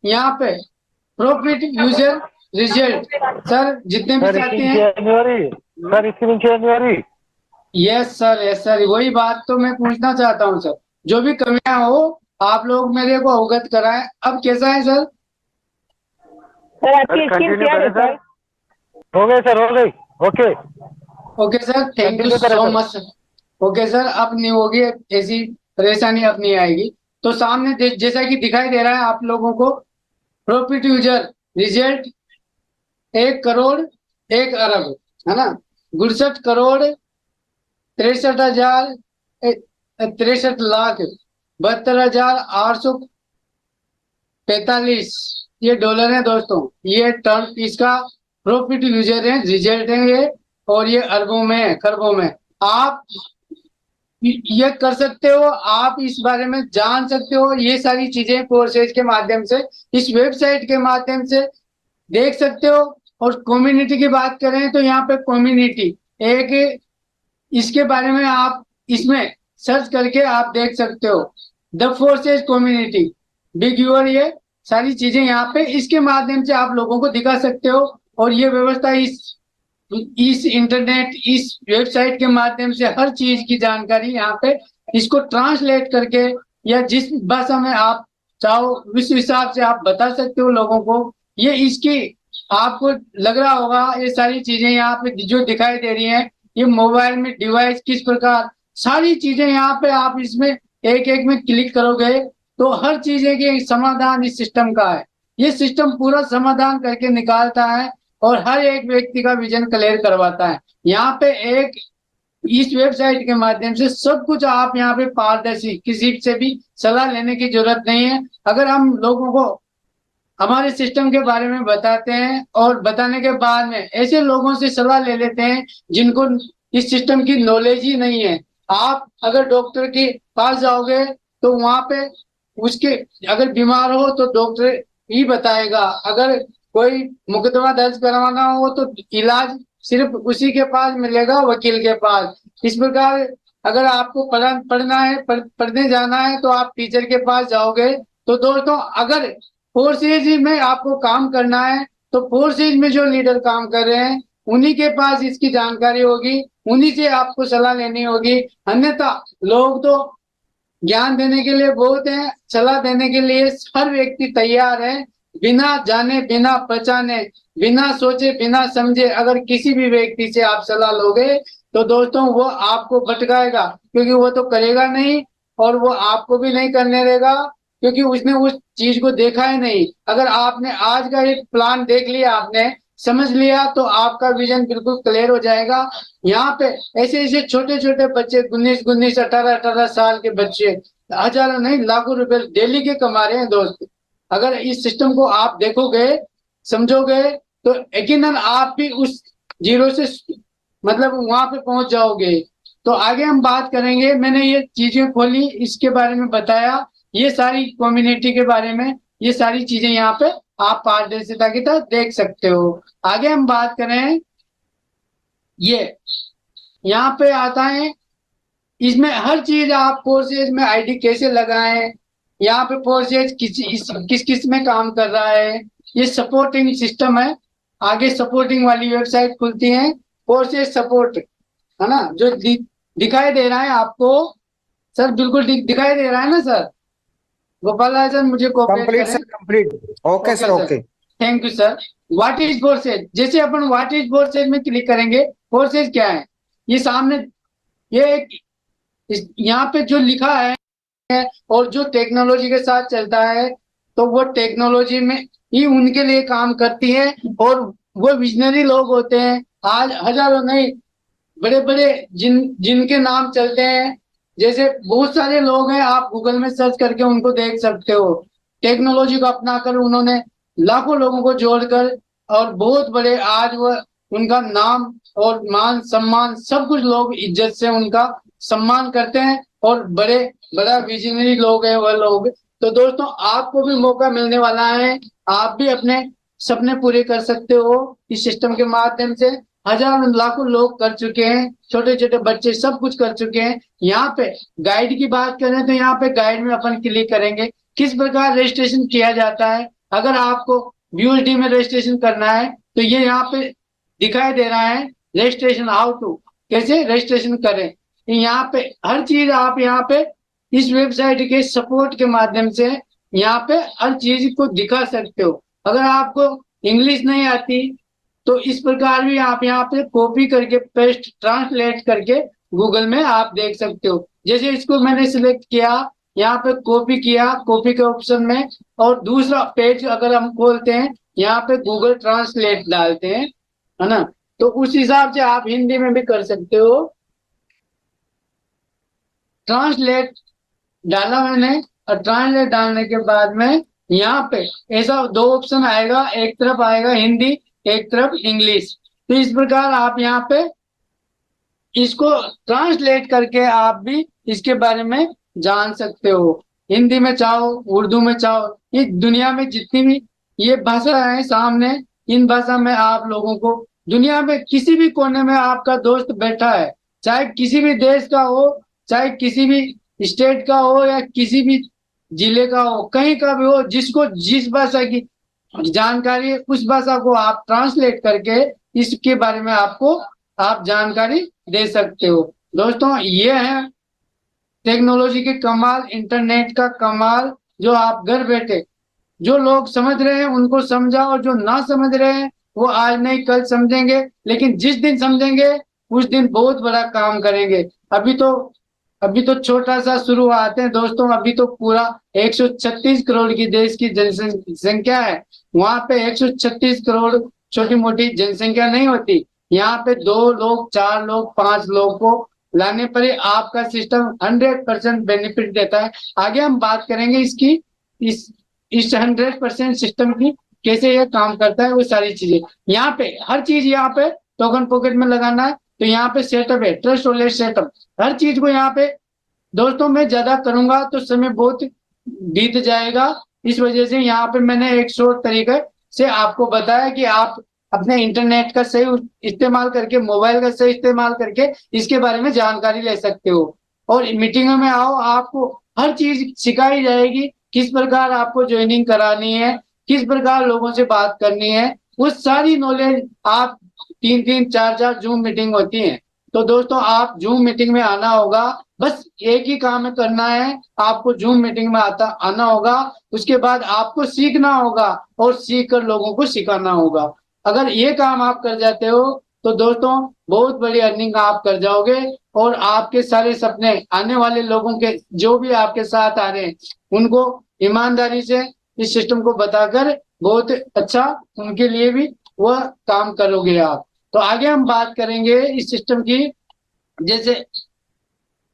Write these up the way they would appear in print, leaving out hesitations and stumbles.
यहाँ पे profit user result sir जितने भी सर चाहते स्क्रीन हैं। चेंज हो रही। सर स्क्रीन चेंज हो रही। यस सर वही बात तो मैं पूछना चाहता हूँ सर। जो भी कमियां हो आप लोग मेरे को अवगत कराएं। अब कैसा है सर? सर सर आपकी स्क्रीन कंटिन्यू क्लियर है करें सर। सर। हो गए सर, हो गई। Okay. Okay sir, thank you continue करें so sir. Much. Okay sir, अब नहीं होगी ऐसी परेशानी, अब नहीं आएगी। तो सामने जैसा कि दिखाई दे रहा है आप लोगों को, प्रॉफिट यूजर रिजल्ट 1 करोड़ 1 अरब, है ना, 62 करोड़ 63 हजार 63 लाख 72,845 ये डॉलर है दोस्तों। ये टर्म इसका प्रॉफिट यूजर है, रिजल्ट है ये। और ये अरबों में है, खरबों में। आप ये कर सकते हो, आप इस बारे में जान सकते हो ये सारी चीजें कोर्सेज के माध्यम से, इस वेबसाइट के माध्यम से देख सकते हो। और कम्युनिटी की बात करें तो यहाँ पे कम्युनिटी एक, इसके बारे में आप इसमें सर्च करके आप देख सकते हो, the forces community big your, ये सारी चीजें यहाँ पे इसके माध्यम से आप लोगों को दिखा सकते हो। और ये व्यवस्था इस इंटरनेट, इस वेबसाइट के माध्यम से हर चीज की जानकारी यहाँ पे इसको ट्रांसलेट करके या जिस भाषा में आप चाहो उस हिसाब से आप बता सकते हो लोगों को। ये इसकी आपको लग रहा होगा ये सारी चीजें यहाँ पे जो दिखाई दे रही हैं, ये मोबाइल में डिवाइस किस प्रकार, सारी चीजें यहाँ पे आप इसमें एक एक में क्लिक करोगे तो हर चीजें के समाधान इस सिस्टम का है। ये सिस्टम पूरा समाधान करके निकालता है और हर एक व्यक्ति का विजन क्लियर करवाता है। यहाँ पे एक इस वेबसाइट के माध्यम से सब कुछ आप यहाँ पे पारदर्शी, किसी से भी सलाह लेने की जरूरत नहीं है। अगर हम लोगों को हमारे सिस्टम के बारे में बताते हैं और बताने के बाद में ऐसे लोगों से सलाह ले लेते हैं जिनको इस सिस्टम की नॉलेज ही नहीं है। आप अगर डॉक्टर के पास जाओगे तो वहां पे उसके, अगर बीमार हो तो डॉक्टर ही बताएगा, अगर कोई मुकदमा दर्ज करवाना हो तो इलाज सिर्फ उसी के पास मिलेगा, वकील के पास। इस प्रकार अगर आपको पढ़ना है, पढ़ने जाना है तो आप टीचर के पास जाओगे। तो दोस्तों अगर फोर्सेज में आपको काम करना है तो फोर्सेज में जो लीडर काम कर रहे हैं उन्हीं के पास इसकी जानकारी होगी, उन्हीं से आपको सलाह लेनी होगी। अन्यथा लोग तो ज्ञान देने के लिए बहुत हैं, सलाह देने के लिए हर व्यक्ति तैयार है। बिना जाने, बिना पहचाने, बिना सोचे, बिना समझे अगर किसी भी व्यक्ति से आप सलाह लोगे तो दोस्तों वो आपको भटकाएगा, क्योंकि वो तो करेगा नहीं और वो आपको भी नहीं करने देगा, क्योंकि उसने उस चीज को देखा है नहीं। अगर आपने आज का एक प्लान देख लिया, आपने समझ लिया, तो आपका विजन बिल्कुल क्लियर हो जाएगा। यहाँ पे ऐसे ऐसे छोटे छोटे बच्चे, 19 19 18 18 साल के बच्चे हजारों नहीं लाखों रुपए डेली के कमा रहे हैं दोस्त। अगर इस सिस्टम को आप देखोगे, समझोगे, तो यकीनन आप भी उस जीरो से मतलब वहां पे पहुंच जाओगे। तो आगे हम बात करेंगे। मैंने ये चीजें खोली, इसके बारे में बताया, ये सारी कम्युनिटी के बारे में, ये सारी चीजें यहाँ पे आप पारदर्शिता की तरह देख सकते हो। आगे हम बात करें, ये यहाँ पे आता है, इसमें हर चीज आप कोर्सेज में आईडी कैसे लगाएं, यहाँ पे कोर्सेज किस किस में काम कर रहा है, ये सपोर्टिंग सिस्टम है। आगे सपोर्टिंग वाली वेबसाइट खुलती है, कोर्सेज सपोर्ट, है ना, जो दिखाई दे रहा है आपको सर, बिल्कुल दिखाई दे रहा है ना सर? गोपाल राय सर मुझे कोऑपरेट कंप्लीट करें। Sir, complete. Okay okay sir, sir, okay. Thank you sir. What is forces, जैसे अपन व्हाट इज फोर्सेज में क्लिक करेंगे, फोर्सेज क्या है ये सामने, ये एक यहाँ पे जो लिखा है और जो टेक्नोलॉजी के साथ चलता है तो वो टेक्नोलॉजी में ही उनके लिए काम करती है। और वो विजनरी लोग होते हैं, आज हजारों नहीं, बड़े बड़े जिनके नाम चलते हैं, जैसे बहुत सारे लोग हैं, आप गूगल में सर्च करके उनको देख सकते हो। टेक्नोलॉजी को अपनाकर उन्होंने लाखों लोगों को जोड़कर और बहुत बड़े, आज वो उनका नाम और मान सम्मान सब कुछ, लोग इज्जत से उनका सम्मान करते हैं और बड़े बड़ा विजनरी लोग हैं वह लोग। तो दोस्तों आपको भी मौका मिलने वाला है, आप भी अपने सपने पूरे कर सकते हो इस सिस्टम के माध्यम से। हजारों लाखों लोग कर चुके हैं, छोटे छोटे बच्चे सब कुछ कर चुके हैं। यहाँ पे गाइड की बात करें तो यहाँ पे गाइड में अपन क्लिक करेंगे, किस प्रकार रजिस्ट्रेशन किया जाता है अगर आपको BULD में रजिस्ट्रेशन करना है तो ये यहाँ पे दिखाई दे रहा है रजिस्ट्रेशन हाउ टू, कैसे रजिस्ट्रेशन करें। यहाँ पे हर चीज आप यहाँ पे इस वेबसाइट के सपोर्ट के माध्यम से यहाँ पे हर चीज को दिखा सकते हो। अगर आपको इंग्लिश नहीं आती तो इस प्रकार भी आप यहाँ पे कॉपी करके पेस्ट ट्रांसलेट करके गूगल में आप देख सकते हो। जैसे इसको मैंने सिलेक्ट किया, यहाँ पे कॉपी किया, कॉपी के ऑप्शन में, और दूसरा पेज अगर हम खोलते हैं यहाँ पे गूगल ट्रांसलेट डालते हैं, है ना, तो उस हिसाब से आप हिंदी में भी कर सकते हो। ट्रांसलेट डाला मैंने, और ट्रांसलेट डालने के बाद में यहाँ पे ऐसा दो ऑप्शन आएगा, एक तरफ आएगा हिंदी, एक तरफ इंग्लिश। तो इस प्रकार आप यहाँ पे इसको ट्रांसलेट करके आप भी इसके बारे में जान सकते हो। हिंदी में चाहो, उर्दू में चाहो, ये दुनिया में जितनी भी ये भाषा है सामने, इन भाषा में आप लोगों को दुनिया में किसी भी कोने में आपका दोस्त बैठा है, चाहे किसी भी देश का हो, चाहे किसी भी स्टेट का हो, या किसी भी जिले का हो, कहीं का भी हो, जिसको जिस भाषा की जानकारी है उस भाषा को आप ट्रांसलेट करके इसके बारे में आपको आप जानकारी दे सकते हो। दोस्तों ये है टेक्नोलॉजी के कमाल, इंटरनेट का कमाल, जो आप घर बैठे जो लोग समझ रहे हैं उनको समझा, और जो ना समझ रहे हैं वो आज नहीं कल समझेंगे, लेकिन जिस दिन समझेंगे उस दिन बहुत बड़ा काम करेंगे। अभी तो छोटा सा शुरुआत है दोस्तों। अभी तो पूरा 136 करोड़ की देश की जनसंख्या है, वहां पे 136 करोड़ छोटी मोटी जनसंख्या नहीं होती। यहाँ पे 2 लोग, 4 लोग, 5 लोग को लाने पर ही आपका सिस्टम 100% बेनिफिट देता है। आगे हम बात करेंगे इसकी, इस 100% सिस्टम की कैसे ये काम करता है, वो सारी चीजें। यहाँ पे हर चीज यहाँ पे टोकन पॉकेट में लगाना है, तो यहाँ पे सेटअप है, ट्रस्ट वॉलेट सेटअप, हर चीज को यहाँ पे दोस्तों मैं ज्यादा करूंगा तो समय बहुत बीत जाएगा। इस वजह से यहाँ पे मैंने एक शॉर्ट तरीके से आपको बताया कि आप अपने इंटरनेट का सही इस्तेमाल करके, मोबाइल का सही इस्तेमाल करके इसके बारे में जानकारी ले सकते हो। और मीटिंगों में आओ, आपको हर चीज सिखाई जाएगी, किस प्रकार आपको ज्वाइनिंग करानी है, किस प्रकार लोगों से बात करनी है, वो सारी नॉलेज आप 3-3, 4-4 जूम मीटिंग होती है। तो दोस्तों आप जूम मीटिंग में आना होगा, बस एक ही काम करना है, आपको जूम मीटिंग में आना होगा। उसके बाद आपको सीखना होगा और सीख कर लोगों को सिखाना होगा। अगर ये काम आप कर जाते हो तो दोस्तों बहुत बड़ी अर्निंग आप कर जाओगे, और आपके सारे सपने, आने वाले लोगों के जो भी आपके साथ आ रहे हैं उनको ईमानदारी से इस सिस्टम को बताकर बहुत अच्छा उनके लिए भी वह काम करोगे आप। तो आगे हम बात करेंगे इस सिस्टम की। जैसे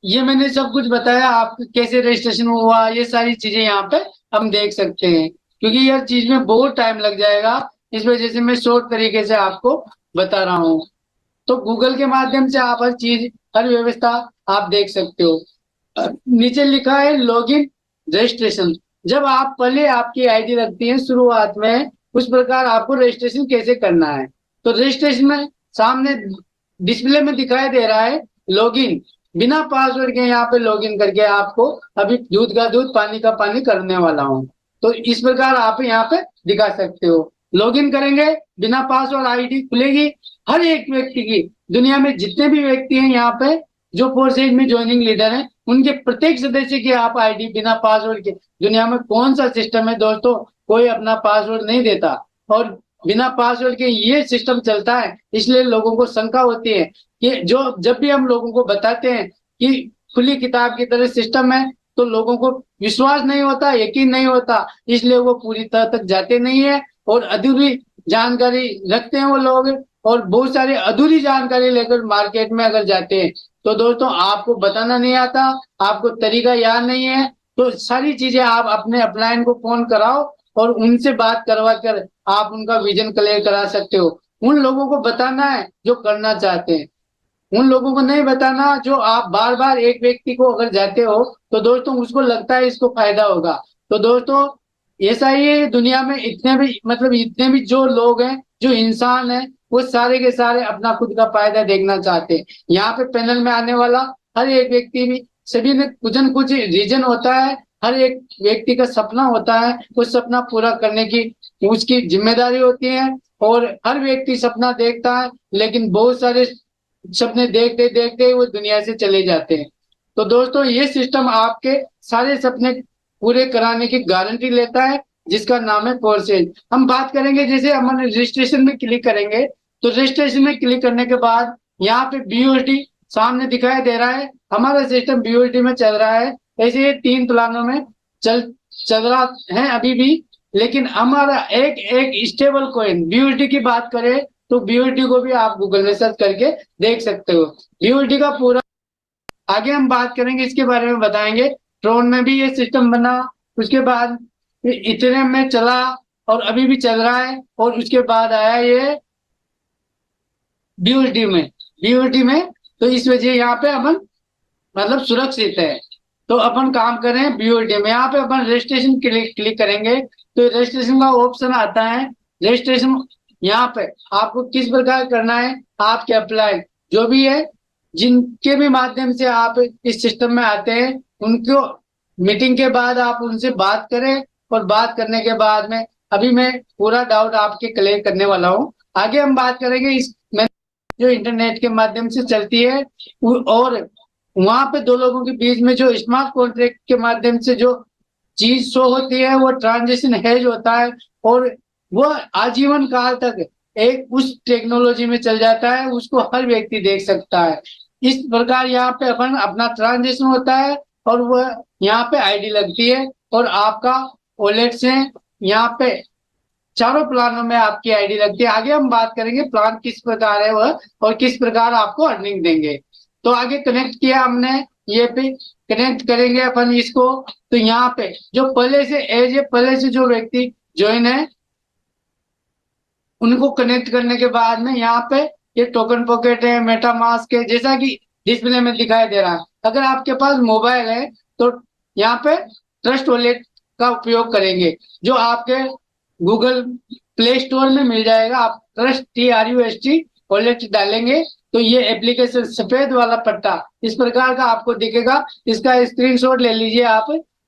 ये मैंने सब कुछ बताया, आप कैसे रजिस्ट्रेशन हुआ, ये सारी चीजें यहाँ पे हम देख सकते हैं, क्योंकि यह चीज में बहुत टाइम लग जाएगा, इस वजह से मैं शॉर्ट तरीके से आपको बता रहा हूँ। तो गूगल के माध्यम से आप हर चीज, हर व्यवस्था आप देख सकते हो। नीचे लिखा है लॉगिन रजिस्ट्रेशन। जब आप पहले आपकी आईडी रखती हैं शुरुआत में, उस प्रकार आपको रजिस्ट्रेशन कैसे करना है। तो रजिस्ट्रेशन में सामने डिस्प्ले में दिखाई दे रहा है लॉगिन, बिना पासवर्ड के यहाँ पे लॉगिन करके आपको अभी दूध का दूध पानी का पानी करने वाला हूँ। तो इस प्रकार आप यहाँ पे दिखा सकते हो। लॉगिन करेंगे, बिना पासवर्ड आईडी खुलेगी हर एक व्यक्ति की। दुनिया में जितने भी व्यक्ति हैं यहाँ पे जो फोर्सेज में ज्वाइनिंग लीडर हैं, उनके प्रत्येक सदस्य की आप आईडी बिना पासवर्ड के, दुनिया में कौन सा सिस्टम है दोस्तों, कोई अपना पासवर्ड नहीं देता, और बिना पासवर्ड के ये सिस्टम चलता है। इसलिए लोगों को शंका होती है कि जो जब भी हम लोगों को बताते हैं कि खुली किताब की तरह सिस्टम है, तो लोगों को विश्वास नहीं होता, यकीन नहीं होता, इसलिए वो पूरी तरह तक जाते नहीं है और अधूरी जानकारी रखते हैं वो लोग, और बहुत सारी अधूरी जानकारी लेकर मार्केट में अगर जाते हैं तो दोस्तों आपको बताना नहीं आता, आपको तरीका याद नहीं है, तो सारी चीजें आप अपने अपलाइन को फोन कराओ और उनसे बात करवा कर आप उनका विजन क्लियर करा सकते हो। उन लोगों को बताना है जो करना चाहते हैं, उन लोगों को नहीं बताना जो आप बार बार एक व्यक्ति को अगर जाते हो तो दोस्तों उसको लगता है इसको फायदा होगा। तो दोस्तों ऐसा ही है दुनिया में, इतने भी जो लोग हैं, जो इंसान है, वो सारे के सारे अपना खुद का फायदा देखना चाहते हैं। यहाँ पे पैनल में आने वाला हर एक व्यक्ति भी, सभी ने कुछ न कुछ रीजन होता है, हर एक व्यक्ति का सपना होता है, उस सपना पूरा करने की उसकी जिम्मेदारी होती है। और हर व्यक्ति सपना देखता है, लेकिन बहुत सारे सपने देखते देखते वो दुनिया से चले जाते हैं। तो दोस्तों ये सिस्टम आपके सारे सपने पूरे कराने की गारंटी लेता है, जिसका नाम है फोरसेज। हम बात करेंगे, जैसे हम रजिस्ट्रेशन में क्लिक करेंगे, तो रजिस्ट्रेशन में क्लिक करने के बाद यहाँ पे बीओटी सामने दिखाई दे रहा है, हमारा सिस्टम बीओटी में चल रहा है। ऐसे ये 3 प्लानों में चल चल रहा है अभी भी। लेकिन हमारा एक एक स्टेबल कॉइन बीओटी की बात करें, तो बीओटी को भी आप गूगल में सर्च करके देख सकते हो। बीओटी का पूरा आगे हम बात करेंगे, इसके बारे में बताएंगे। ट्रोन में भी ये सिस्टम बना, उसके बाद इथेरियम में चला और अभी भी चल रहा है, और उसके बाद आया ये बीओटी में। तो इस वजह यहाँ पे अपन मतलब सुरक्षित है। तो अपन काम कर रहे हैं बीओटी में। यहाँ पे अपन रजिस्ट्रेशन क्लिक करेंगे, तो रजिस्ट्रेशन का ऑप्शन आता है। रजिस्ट्रेशन यहाँ पे आपको किस प्रकार करना है, आपके अप्लाई जो भी है, जिनके भी माध्यम से आप इस सिस्टम में आते हैं, उनको मीटिंग के बाद आप उनसे बात करें, और बात करने के बाद में अभी मैं पूरा डाउट आपके क्लियर करने वाला हूँ। आगे हम बात करेंगे इस जो इंटरनेट के माध्यम से चलती है, और वहां पे दो लोगों के बीच में जो स्मार्ट कॉन्ट्रैक्ट के माध्यम से जो चीज शो होती है, वो ट्रांजेक्शन हेज होता है, और वो आजीवन काल तक एक उस टेक्नोलॉजी में चल जाता है, उसको हर व्यक्ति देख सकता है। इस प्रकार यहाँ पे अपन अपना ट्रांजेक्शन होता है, और वो यहाँ पे आईडी लगती है, और आपका वॉलेट से यहाँ पे चारों प्लानों में आपकी आईडी लगती है। आगे हम बात करेंगे प्लान किस प्रकार है वह, और किस प्रकार आपको अर्निंग देंगे। तो आगे कनेक्ट किया हमने, ये पे कनेक्ट करेंगे अपन इसको। तो यहाँ पे जो पहले से जो व्यक्ति ज्वाइन है, उनको कनेक्ट करने के बाद में यहाँ पे ये टोकन पॉकेट है, मेटामास्क है, जैसा कि डिस्प्ले में दिखाई दे रहा है। अगर आपके पास मोबाइल है, तो यहाँ पे ट्रस्ट वॉलेट का उपयोग करेंगे, जो आपके गूगल प्ले स्टोर में मिल जाएगा। आप TRUST वॉलेट डालेंगे, तो ये एप्लीकेशन सफेद वाला पट्टा इस प्रकार का आपको दिखेगा। इसका स्क्रीनशॉट ले लीजिए आप।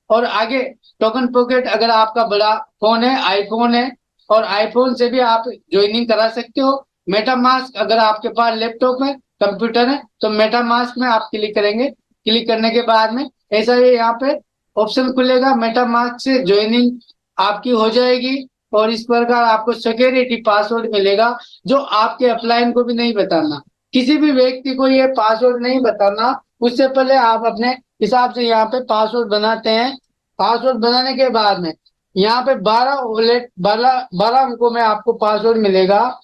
और आगे टोकन पॉकेट, अगर आपका बड़ा फोन है, आईफोन है, और आईफोन से भी आप ज्वाइनिंग करा सकते हो। मेटामास्क, अगर आपके पास लैपटॉप है, कंप्यूटर है, तो मेटामास्क में आप क्लिक करेंगे। क्लिक करने के बाद में ऐसा ही यहाँ पे ऑप्शन खुलेगा, मेटामास्क से ज्वाइनिंग आपकी हो जाएगी। और इस प्रकार आपको सिक्योरिटी पासवर्ड मिलेगा, जो आपके अपलाइन को भी नहीं बताना, किसी भी व्यक्ति को ये पासवर्ड नहीं बताना। उससे पहले आप अपने हिसाब से यहाँ पे पासवर्ड बनाते हैं। पासवर्ड बनाने के बाद में यहाँ पे 12 अंकों में आपको पासवर्ड मिलेगा।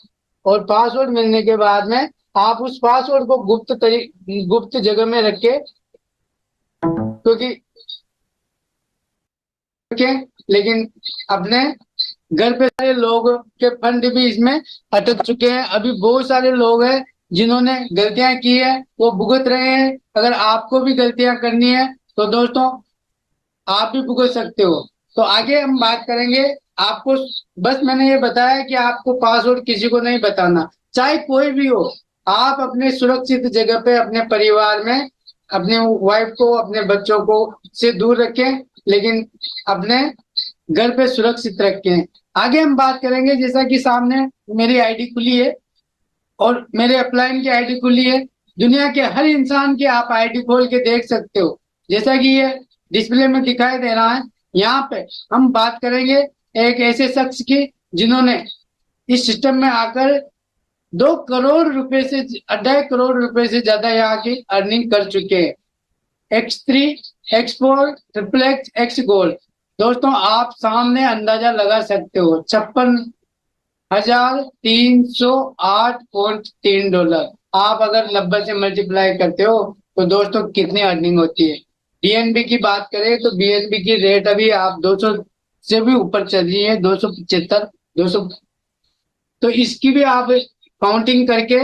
और पासवर्ड मिलने के बाद में आप उस पासवर्ड को गुप्त जगह में रखे, क्योंकि लेकिन अपने घर पे सारे लोग के फंड भी इसमें अटक चुके हैं। अभी बहुत सारे लोग हैं जिन्होंने गलतियां की है, वो भुगत रहे हैं। अगर आपको भी गलतियां करनी है, तो दोस्तों आप भी भुगत सकते हो। तो आगे हम बात करेंगे। आपको बस मैंने ये बताया कि आपको पासवर्ड किसी को नहीं बताना, चाहे कोई भी हो। आप अपने सुरक्षित जगह पे अपने परिवार में अपने वाइफ को, अपने बच्चों को से दूर रखें, लेकिन अपने घर पे सुरक्षित रखें। आगे हम बात करेंगे, जैसा कि सामने मेरी आईडी खुली है और मेरे अपलाइन की आईडी खुली है। दुनिया के हर इंसान की आप आईडी खोल के देख सकते हो, जैसा कि ये डिस्प्ले में दिखाई दे रहा है। यहाँ पे हम बात करेंगे एक ऐसे शख्स की जिन्होंने इस सिस्टम में आकर 2 करोड़ रुपए से 2.5 करोड़ रुपए से ज्यादा यहाँ की अर्निंग कर चुके हैं। X3, X4, triple X gold. दोस्तों आप सामने अंदाजा लगा सकते हो, $56,308.3। आप अगर 90 से मल्टीप्लाई करते हो, तो दोस्तों कितनी अर्निंग होती है। BNB की बात करें, तो BNB की रेट अभी आप 200 से भी ऊपर चल रही है, 275, 200। तो इसकी भी आप काउंटिंग करके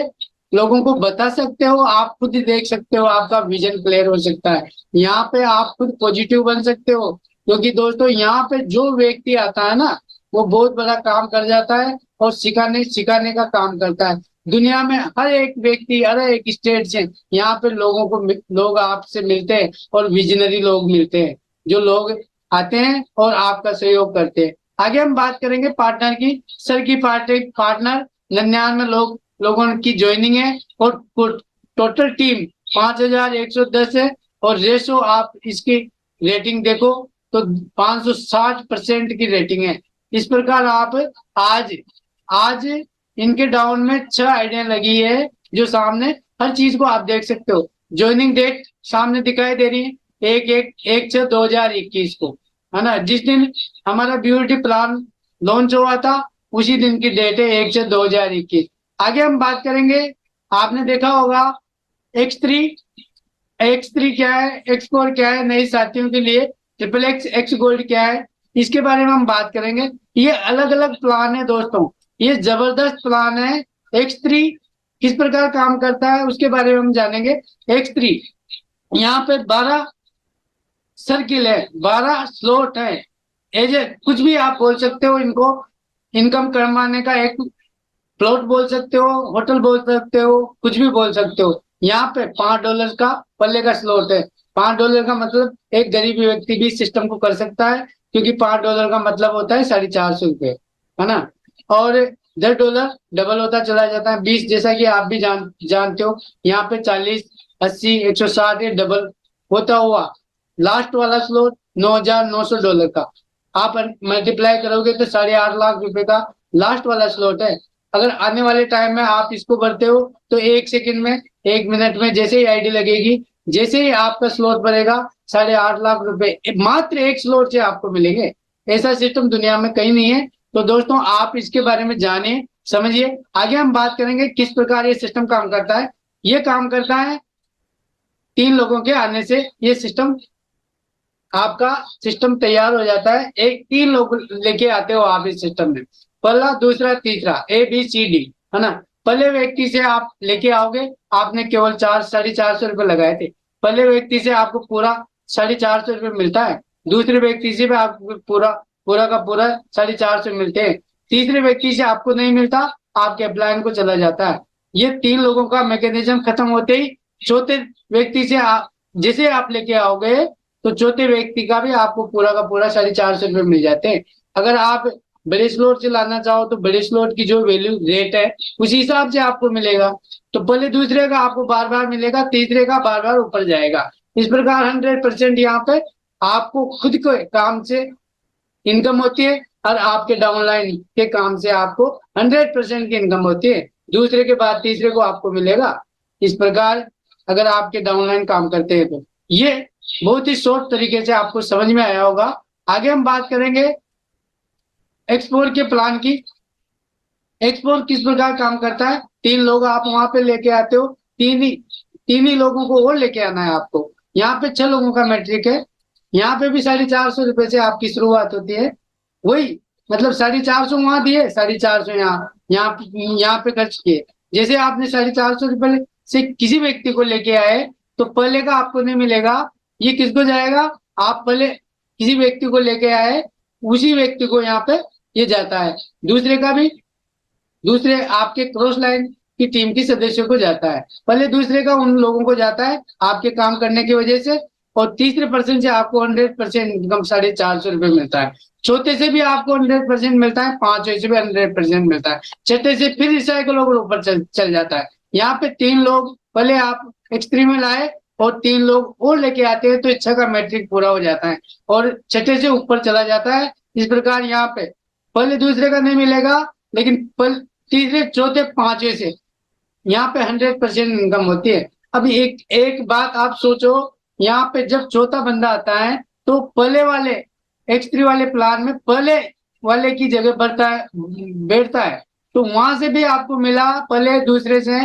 लोगों को बता सकते हो। आप खुद ही देख सकते हो, आपका विजन क्लियर हो सकता है। यहाँ पे आप खुद पॉजिटिव बन सकते हो, क्योंकि दोस्तों यहाँ पे जो व्यक्ति आता है ना, वो बहुत बड़ा काम कर जाता है, और सिखाने का काम करता है। दुनिया में हर एक व्यक्ति, हर एक स्टेट से यहाँ पे लोग आपसे मिलते हैं, और विजनरी लोग मिलते हैं, जो लोग आते हैं और आपका सहयोग करते हैं। आगे हम बात करेंगे पार्टनर की। सर की पार्टनर 99 लोगों की ज्वाइनिंग है और टोटल टीम 5110 है और रेशो आप इसकी रेटिंग देखो तो 560% की रेटिंग है। इस प्रकार आप आज आज इनके डाउन में 6 आइडिया लगी है जो सामने हर चीज को आप देख सकते हो। ज्वाइनिंग डेट सामने दिखाई दे रही है 1/6/2021 को, है ना। जिस दिन हमारा ब्यूटी प्लान लॉन्च हुआ था उसी दिन की डेट है 1/6/2021। आगे हम बात करेंगे, आपने देखा होगा X3 X3 क्या है, X4 क्या है, नए साथियों के लिए XXX X गोल्ड क्या है, इसके बारे में हम बात करेंगे। ये अलग अलग प्लान है दोस्तों, ये जबरदस्त प्लान है। X3 किस प्रकार काम करता है उसके बारे में हम जानेंगे। X3 यहाँ पे 12 सर्किल है, 12 स्लॉट है। एज ए कुछ भी आप बोल सकते हो इनको, इनकम कमाने का एक प्लॉट बोल सकते हो, होटल बोल सकते हो, कुछ भी बोल सकते हो। यहाँ पे $5 का पल्ले का स्लॉट है। $5 का मतलब एक गरीब व्यक्ति भी सिस्टम को कर सकता है, क्योंकि $5 का मतलब होता है 450 रुपए, है ना। और $10 डबल होता चला जाता है 20, जैसा कि आप भी जानते हो। यहाँ पे 40, 80, 160 डबल होता हुआ लास्ट वाला स्लॉट $9,900 का आप मल्टीप्लाई करोगे तो 8.5 लाख का लास्ट वाला स्लॉट है। अगर आने वाले टाइम में आप इसको भरते हो तो 1 सेकंड में, 1 मिनट में जैसे ही आईडी लगेगी, जैसे ही आपका स्लॉट भरेगा, 8.5 लाख मात्र एक स्लॉट से आपको मिलेंगे। ऐसा सिस्टम दुनिया में कहीं नहीं है। तो दोस्तों आप इसके बारे में जानिए, समझिए। आगे हम बात करेंगे किस प्रकार ये सिस्टम काम करता है। ये काम करता है 3 लोगों के आने से ये सिस्टम, आपका सिस्टम तैयार हो जाता है। 3 लोग लेके आते हो आप इस सिस्टम में, पहला, दूसरा, तीसरा, ABCD, है ना। पहले व्यक्ति से आप लेके आओगे, आपने केवल 400-450 रुपए लगाए थे। पहले व्यक्ति से आपको पूरा 450 रुपए मिलता है। दूसरे व्यक्ति से भी आपको पूरा पूरा का पूरा 450 मिलते हैं। तीसरे व्यक्ति से आपको नहीं मिलता, आपके प्लान को चला जाता है। ये 3 लोगों का मैकेनिज्म खत्म होते ही चौथे व्यक्ति से आप जैसे आप लेके आओगे तो चौथे व्यक्ति का भी आपको पूरा का पूरा 450 रुपए मिल जाते हैं। अगर आप बड़े स्लॉट से लाना चाहो तो बड़े स्लॉट की जो वैल्यू रेट है उसी हिसाब से आपको मिलेगा। तो पहले दूसरे का आपको बार बार मिलेगा, तीसरे का बार बार ऊपर जाएगा। इस प्रकार 100% यहाँ पे आपको खुद के काम से इनकम होती है और आपके डाउनलाइन के काम से आपको 100% की इनकम होती है। दूसरे के बाद तीसरे को आपको मिलेगा। इस प्रकार अगर आपके डाउनलाइन काम करते हैं तो ये बहुत ही शॉर्ट तरीके से आपको समझ में आया होगा। आगे हम बात करेंगे एक्सपोर के प्लान की। एक्सपोर किस प्रकार काम करता है। 3 लोग आप वहां पे लेके आते हो, तीन ही लोगों को और लेके आना है आपको। यहाँ पे 6 लोगों का मैट्रिक है। यहाँ पे भी 450 रुपए से आपकी शुरुआत होती है। वही मतलब 450 वहां दिए, 450 यहाँ पे खर्च किए। जैसे आपने 450 रुपए से किसी व्यक्ति को लेके आए तो पहले का आपको नहीं मिलेगा, ये किसको जाएगा। आप पहले किसी व्यक्ति को लेके आए, उसी व्यक्ति को यहाँ पे ये जाता है। दूसरे का भी, दूसरे आपके क्रॉस लाइन की टीम की सदस्यों को जाता है। पहले दूसरे का उन लोगों को जाता है आपके काम करने की वजह से। और तीसरे पर्सन से आपको 100% इनकम 450 रुपए मिलता है। चौथे से भी आपको 100% मिलता है, पांचवें से भी 100% मिलता है, छठे से फिर इस साइकिल ऊपर चल जाता है। यहाँ पे 3 लोग पहले आप X3 में लाए और 3 लोग और लेके आते हैं तो इच्छा का मैट्रिक पूरा हो जाता है और छठे से ऊपर चला जाता है। इस प्रकार यहाँ पे पहले दूसरे का नहीं मिलेगा, लेकिन तीसरे, चौथे, पांचवे से यहाँ पे 100% इनकम होती है। अभी एक बात आप सोचो, यहाँ पे जब चौथा बंदा आता है तो पहले वाले X3 वाले प्लान में पहले वाले की जगह बैठता है तो वहां से भी आपको मिला पहले दूसरे से,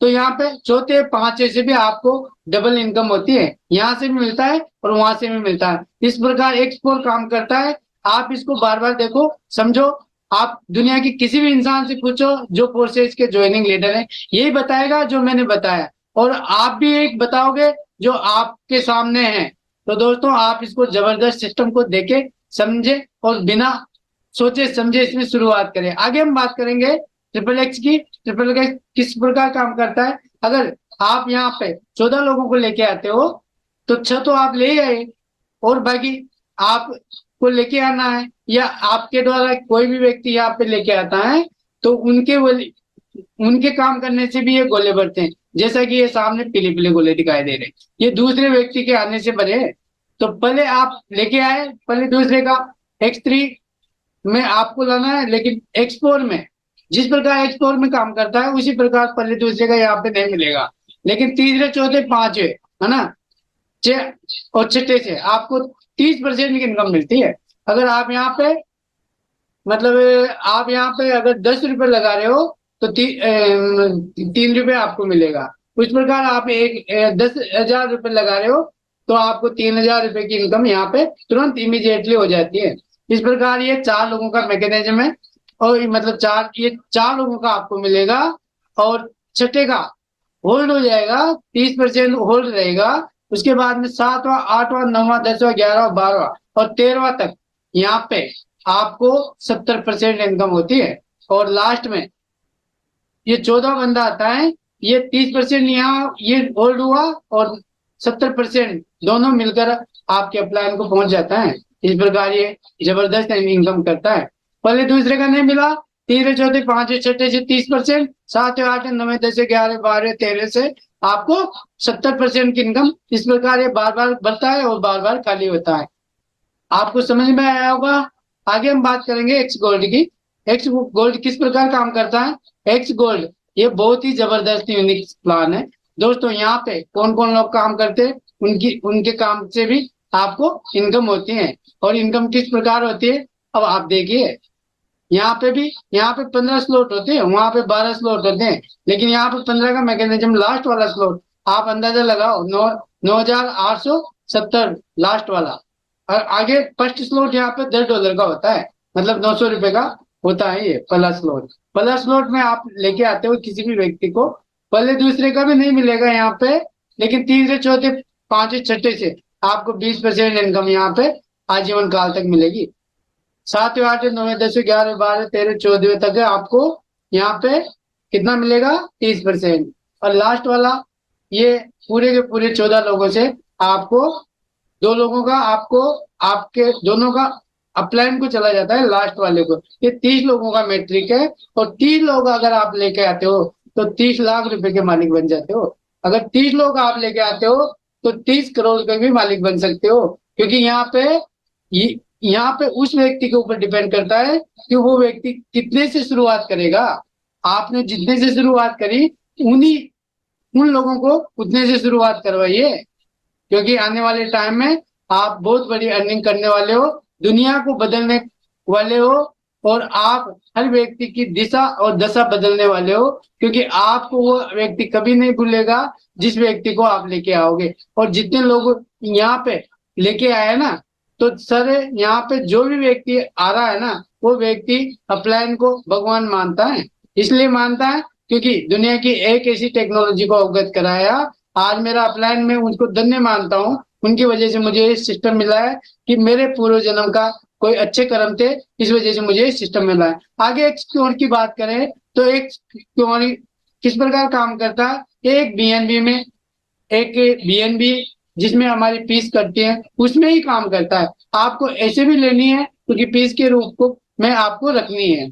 तो यहाँ पे चौथे पांचवे से भी आपको डबल इनकम होती है। यहाँ से भी मिलता है और वहां से भी मिलता है। इस प्रकार एक्सपोर काम करता है। आप इसको बार बार देखो, समझो। आप दुनिया की किसी भी इंसान से पूछो जो फोर्सेज के ज्वाइनिंग लीडर है, यही बताएगा जो मैंने बताया, और आप भी एक बताओगे जो आपके सामने है। तो दोस्तों आप इसको जबरदस्त सिस्टम को देखे, समझे और बिना सोचे समझे इसमें शुरुआत करें। आगे हम बात करेंगे XXX की। XXX किस प्रकार काम करता है। अगर आप यहाँ पे 14 लोगों को लेके आते हो तो 6 तो आप ले आए और बाकी आपको लेके आना है या आपके द्वारा कोई भी व्यक्ति यहाँ पे लेके आता है तो उनके काम करने से भी ये गोले बढ़ते हैं। जैसा कि ये सामने पीले पीले गोले दिखाई दे रहे हैं, ये दूसरे व्यक्ति के आने से बने हैं। तो पहले आप लेके आए, पहले दूसरे का X3 में आपको लाना है, लेकिन X4 में जिस प्रकार X4 में काम करता है उसी प्रकार पहले दूसरे का यहाँ पे नहीं मिलेगा। लेकिन तीसरे चौथे पांचवे है ना, छह और छठे से आपको 30% की इनकम मिलती है। अगर आप यहाँ पे मतलब आप यहाँ पे अगर 10 रुपए लगा रहे हो तो 3 रुपए आपको मिलेगा। उस प्रकार आप 10,000 रुपए लगा रहे हो तो आपको 3,000 रुपए की इनकम यहाँ पे तुरंत इमीडिएटली हो जाती है। इस प्रकार ये 4 लोगों का मैकेनिज्म है और मतलब ये 4 लोगों का आपको मिलेगा। और छठे का होल्ड हो जाएगा, 30% होल्ड रहेगा। उसके बाद में 7वां 8वां 9वां 10वां 11वां 12वां और 13वां तक यहाँ पे आपको 70% इनकम होती है। और लास्ट में ये 14 बंदा आता है, ये 30% यहाँ ये होल्ड हुआ और 70% दोनों मिलकर आपके अपलाइन को पहुंच जाता है। इस प्रकार ये जबरदस्त इनकम करता है। पहले दूसरे का नहीं मिला, तीसरे चौथे पांचवे छठे से 30%, सातवें आठवें नौवें 10वें 11वें 12वें 13वें से आपको 70% की इनकम। इस प्रकार ये बार बार बढ़ता है और बार बार खाली होता है। आपको समझ में आया होगा। आगे हम बात करेंगे एक्स गोल्ड की। एक्स गोल्ड किस प्रकार काम करता है। एक्स गोल्ड ये बहुत ही जबरदस्त यूनिक प्लान है दोस्तों। यहाँ पे कौन कौन लोग काम करते हैं, उनके काम से भी आपको इनकम होती है। और इनकम किस प्रकार होती है अब आप देखिए। यहाँ पे 15 स्लॉट होते हैं, वहां पे 12 स्लॉट होते हैं, लेकिन यहाँ पे 15 का मैकेनिज्म लास्ट वाला स्लॉट आप अंदाजा लगाओ 9,870 लास्ट वाला। और आगे फर्स्ट स्लॉट यहाँ पे $10 का होता है, मतलब 900 रुपए का होता है ये पहला स्लॉट। पहला स्लॉट में आप लेके आते हो किसी भी व्यक्ति को, पहले दूसरे का भी नहीं मिलेगा यहाँ पे, लेकिन तीसरे चौथे पांचवें छठे से आपको 20% इनकम यहाँ पे आजीवन काल तक मिलेगी। 7वें 8वें 9वें 10वें 11वें 12वें 13वें 14वें तक आपको यहाँ पे कितना मिलेगा 30%। और लास्ट वाला ये पूरे के पूरे 14 लोगों से आपको 2 लोगों का आपको आपके दोनों का अपलाइन को चला जाता है लास्ट वाले को। ये 30 लोगों का मैट्रिक है और 30 लोग अगर आप लेके आते हो तो 30 लाख रुपए के मालिक बन जाते हो। अगर 30 लोग आप लेके आते हो तो 30 करोड़ के भी मालिक बन सकते हो। क्योंकि यहाँ पे उस व्यक्ति के ऊपर डिपेंड करता है कि वो व्यक्ति कितने से शुरुआत करेगा। आपने जितने से शुरुआत करी उन लोगों को उतने से शुरुआत करवाइए, क्योंकि आने वाले टाइम में आप बहुत बड़ी अर्निंग करने वाले हो, दुनिया को बदलने वाले हो और आप हर व्यक्ति की दिशा और दशा बदलने वाले हो। क्योंकि आपको वो व्यक्ति कभी नहीं भूलेगा जिस व्यक्ति को आप लेके आओगे। और जितने लोग यहाँ पे लेके आए ना, तो सर यहाँ पे जो भी व्यक्ति आ रहा है ना, वो व्यक्ति अपलाइन को भगवान मानता है। इसलिए मानता है क्योंकि दुनिया की एक ऐसी टेक्नोलॉजी को अवगत कराया। आज मेरा अपलाइन में उनको धन्य मानता हूँ, उनकी वजह से मुझे ये सिस्टम मिला है कि मेरे पूर्व जन्म का कोई अच्छे कर्म थे, इस वजह से मुझे सिस्टम मिला है। आगे एक्सक्योर की बात करें तो एक्सक्योर किस प्रकार काम करता है। एक बीएनबी जिसमें हमारी फीस कटती है उसमें ही काम करता है। आपको ऐसे भी लेनी है क्योंकि फीस के रूप को में आपको रखनी है,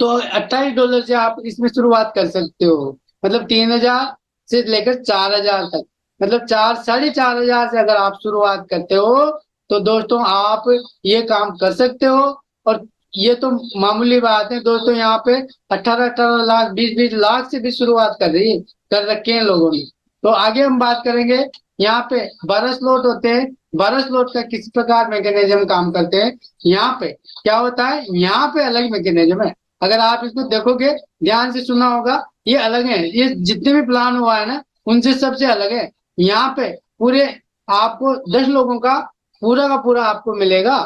तो $28 से आप इसमें शुरुआत कर सकते हो। मतलब 3,000 से लेकर 4,000 तक, मतलब 4,500 से अगर आप शुरुआत करते हो तो दोस्तों आप ये काम कर सकते हो। और ये तो मामूली बात है दोस्तों, यहाँ पे 18 लाख 20 लाख से भी शुरुआत कर रखे हैं लोगों ने। तो आगे हम बात करेंगे। यहाँ पे 12 स्लॉट होते हैं। 12 स्लॉट का किस प्रकार मैकेनिज्म काम करते हैं। यहाँ पे क्या होता है, यहाँ पे अलग मैकेनिज्म है। अगर आप इसको देखोगे, ध्यान से सुना होगा, ये अलग है। ये जितने भी प्लान हुआ है ना उनसे सबसे अलग है। यहाँ पे पूरे आपको 10 लोगों का पूरा आपको मिलेगा।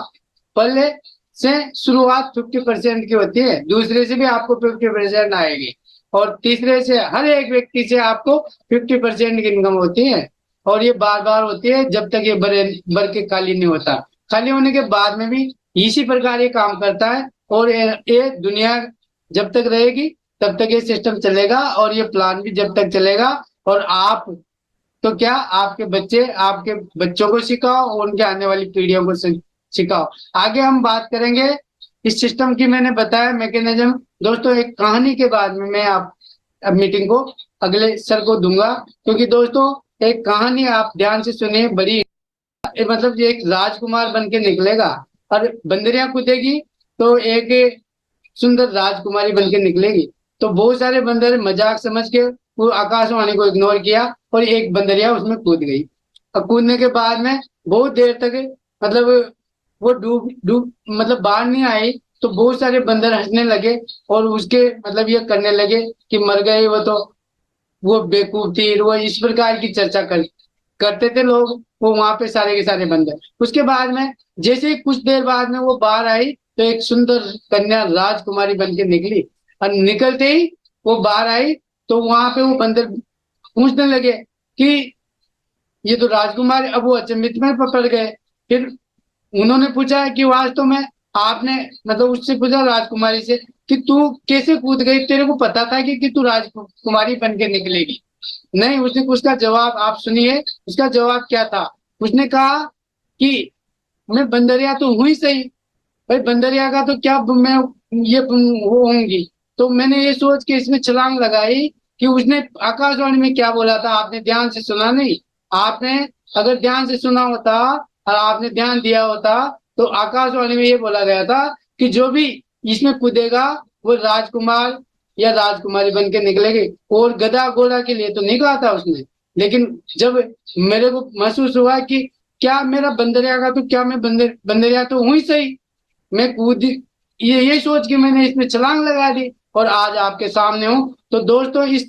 पहले से शुरुआत 50% की होती है, दूसरे से भी आपको 50% आएगी और तीसरे से हर एक व्यक्ति से आपको 50% की इनकम होती है। और ये बार बार होती है जब तक ये भर के खाली नहीं होता। खाली होने के बाद में भी इसी प्रकार ये काम करता है। और ये दुनिया जब तक रहेगी तब तक ये सिस्टम चलेगा और ये प्लान भी जब तक चलेगा। और आप तो क्या आपके बच्चे आपके बच्चों को सिखाओ और उनके आने वाली पीढ़ियों को सिखाओ। आगे हम बात करेंगे इस सिस्टम की। मैंने बताया मैकेनिज्म। दोस्तों एक कहानी के बाद में मैं आप अब मीटिंग को अगले सर को दूंगा, क्योंकि दोस्तों एक कहानी आप ध्यान से सुनिए। बड़ी मतलब ये एक राजकुमार बन के निकलेगा और बंदरियां कूदेगी तो एक सुंदर राजकुमारी बन के निकलेगी। तो बहुत सारे बंदर मजाक समझ के वो आकाशवाणी को इग्नोर किया और एक बंदरिया उसमें कूद गई। और कूदने के बाद में बहुत देर तक मतलब वो डूब डूब मतलब बाहर नहीं आई। तो बहुत सारे बंदर हंसने लगे और उसके मतलब ये करने लगे कि मर गए वो, तो वो बेवकूफ थी, वो इस प्रकार की चर्चा करते थे लोग। वो वहां पे सारे के सारे बंदर। उसके बाद में जैसे ही कुछ देर बाद में वो बाहर आई तो एक सुंदर कन्या राजकुमारी बन के निकली। और निकलते ही वो बाहर आई तो वहां पे वो बंदर पूछने लगे कि ये तो राजकुमारी। अब वो अचंभित में पकड़ गए। फिर उन्होंने पूछा कि वास्तव में आपने मतलब उससे पूछा राजकुमारी से कि तू कैसे कूद गई, तेरे को पता था कि तू राजकुमारी बन के निकलेगी? नहीं, उसने उसका जवाब आप सुनिए। उसका जवाब क्या था? उसने कहा कि मैं बंदरिया तो हुई सही, भाई बंदरिया का तो क्या मैं ये वो होंगी। तो मैंने ये सोच के इसमें छलांग लगाई कि उसने आकाशवाणी में क्या बोला था। आपने ध्यान से सुना नहीं? आपने अगर ध्यान से सुना होता और आपने ध्यान दिया होता तो आकाशवाणी में ये बोला गया था कि जो भी इसमें कूदेगा वो राजकुमार या राजकुमारी बन के निकलेगी। और गधा घोड़ा के लिए तो नहीं कहा था उसने। लेकिन जब मेरे को महसूस हुआ कि क्या मेरा बंदरिया का तो क्या मैं बंदरिया तो हुई सही, मैं कूद ये सोच के मैंने इसमें छलांग लगा दी और आज आपके सामने हूँ। तो दोस्तों इस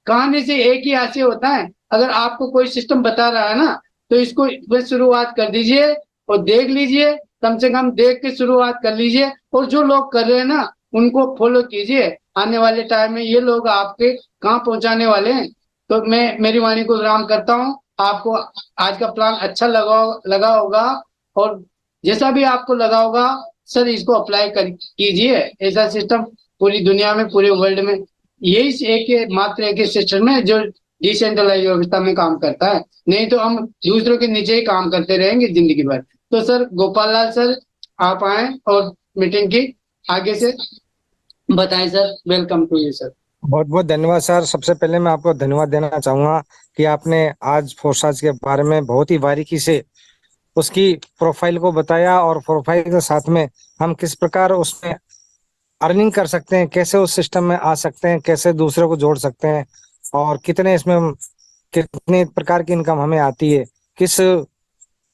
कहानी से एक ही आशय होता है, अगर आपको कोई सिस्टम बता रहा है ना तो इसको बस शुरुआत कर दीजिए और देख लीजिए। कम से कम देख के शुरुआत कर लीजिए और जो लोग कर रहे हैं ना उनको फॉलो कीजिए। आने वाले टाइम में ये लोग आपके कहाँ पहुंचाने वाले हैं। तो मैं मेरी वाणी को विराम करता हूँ। आपको आज का प्लान अच्छा लगा होगा और जैसा भी आपको लगा होगा सर इसको अप्लाई कर कीजिए। ऐसा सिस्टम पूरी दुनिया में पूरे वर्ल्ड में यही एक मात्र एक सिस्टम है जो डिसेंट्रलाइज व्यवस्था में काम करता है। नहीं तो हम दूसरों के नीचे ही काम करते रहेंगे जिंदगी भर। तो सर गोपाल लाल सर आप आए और मीटिंग की आगे से बताएं sir. Welcome to you sir. बहुत बहुत धन्यवाद सर। सबसे पहले मैं आपको धन्यवाद देना चाहूंगा कि आपने आज फोर्साज के बारे में बहुत ही बारीकी से उसकी प्रोफाइल को बताया और प्रोफाइल के साथ में हम किस प्रकार उसमें अर्निंग कर सकते हैं, कैसे उस सिस्टम में आ सकते हैं, कैसे दूसरों को जोड़ सकते हैं और कितने इसमें कितने प्रकार की इनकम हमें आती है, किस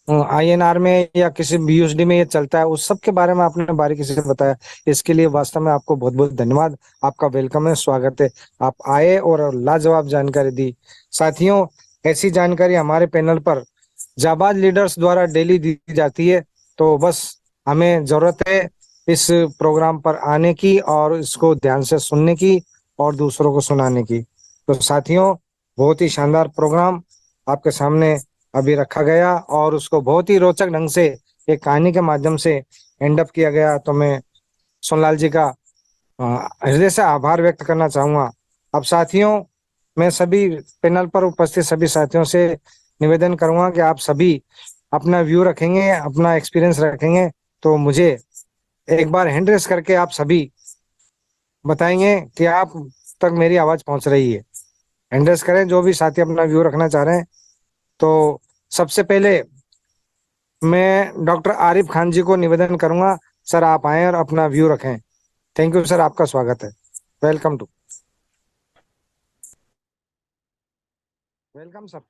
आईएनआर में या किसी बीयूएसडी में ये चलता है, उस सब के बारे में आपने बारीकी से बताया। इसके लिए वास्तव में आपको बहुत बहुत धन्यवाद। आपका वेलकम है, स्वागत है। आप आए और लाजवाब जानकारी दी। साथियों, ऐसी जानकारी हमारे पैनल पर जाबाज लीडर्स द्वारा डेली दी जाती है। तो बस हमें जरूरत है इस प्रोग्राम पर आने की और इसको ध्यान से सुनने की और दूसरों को सुनाने की। तो साथियों, बहुत ही शानदार प्रोग्राम आपके सामने अभी रखा गया और उसको बहुत ही रोचक ढंग से एक कहानी के माध्यम से एंड अप किया गया। तो मैं सोनलाल जी का हृदय से आभार व्यक्त करना चाहूंगा। अब साथियों, मैं सभी पैनल पर उपस्थित सभी साथियों से निवेदन करूंगा कि आप सभी अपना व्यू रखेंगे, अपना एक्सपीरियंस रखेंगे तो मुझे एक बार हैंड रेस करके आप सभी बताएंगे कि आप तक मेरी आवाज पहुंच रही है। हैंड रेस करें जो भी साथी अपना व्यू रखना चाह रहे हैं। तो सबसे पहले मैं डॉक्टर आरिफ खान जी को निवेदन करूंगा, सर आप आए और अपना व्यू रखें। थैंक यू सर, आपका स्वागत है। Welcome sir.